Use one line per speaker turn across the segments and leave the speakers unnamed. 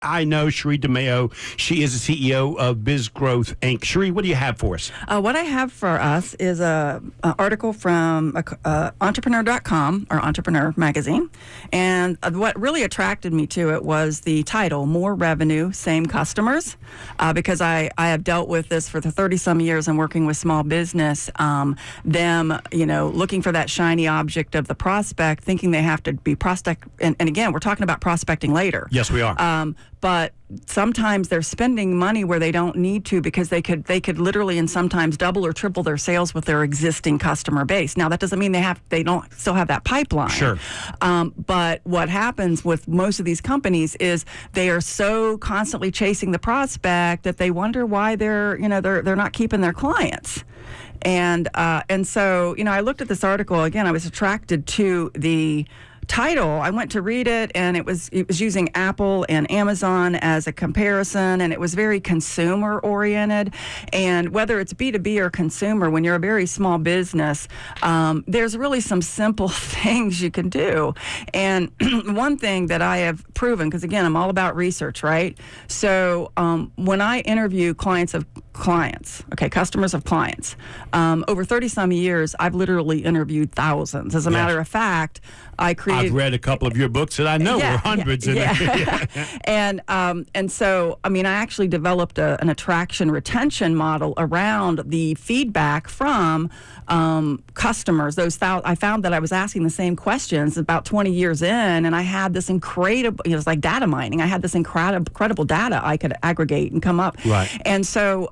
I know Sherré DeMao. She is the CEO of Biz Growth Inc. Sherré, what do you have for us?
What I have for us is an article from entrepreneur.com, or Entrepreneur magazine. And what really attracted me to it was the title, More Revenue, Same Customers, because I have dealt with this for the 30-some years and working with small business, them, looking for that shiny object of the prospect, thinking they have to be prospect. And again, we're talking about prospecting later.
Yes, we are.
But sometimes they're spending money where they don't need to, because they could literally and sometimes double or triple their sales with their existing customer base. Now, that doesn't mean they don't still have that pipeline.
Sure.
But what happens with most of these companies is they are so constantly chasing the prospect that they wonder why they're not keeping their clients. And so, I looked at this article again. I was attracted to the title. I went to read it, and it was using Apple and Amazon as a comparison, and it was very consumer oriented. And whether it's B2B or consumer, when you're a very small business, there's really some simple things you can do. And one thing that I have proven, because again, I'm all about research, right? So when I interview customers of clients, over 30-some years, I've literally interviewed thousands. As a matter of fact, I've
read a couple of your books that I know were hundreds in there.
And so, I actually developed an attraction retention model around the feedback from customers. I found that I was asking the same questions about 20 years in, and I had this incredible, it was like data mining. I had this incredible data I could aggregate and come up.
Right.
And so,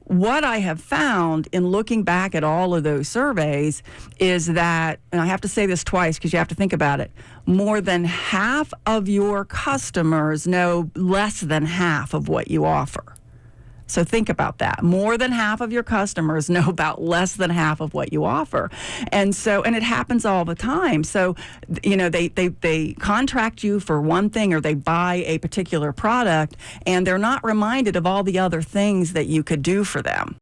what I have found in looking back at all of those surveys is that, and I have to say this twice because you have to think about it, more than half of your customers know less than half of what you offer. So think about that. More than half of your customers know about less than half of what you offer. And it happens all the time. So, they contract you for one thing, or they buy a particular product, and they're not reminded of all the other things that you could do for them.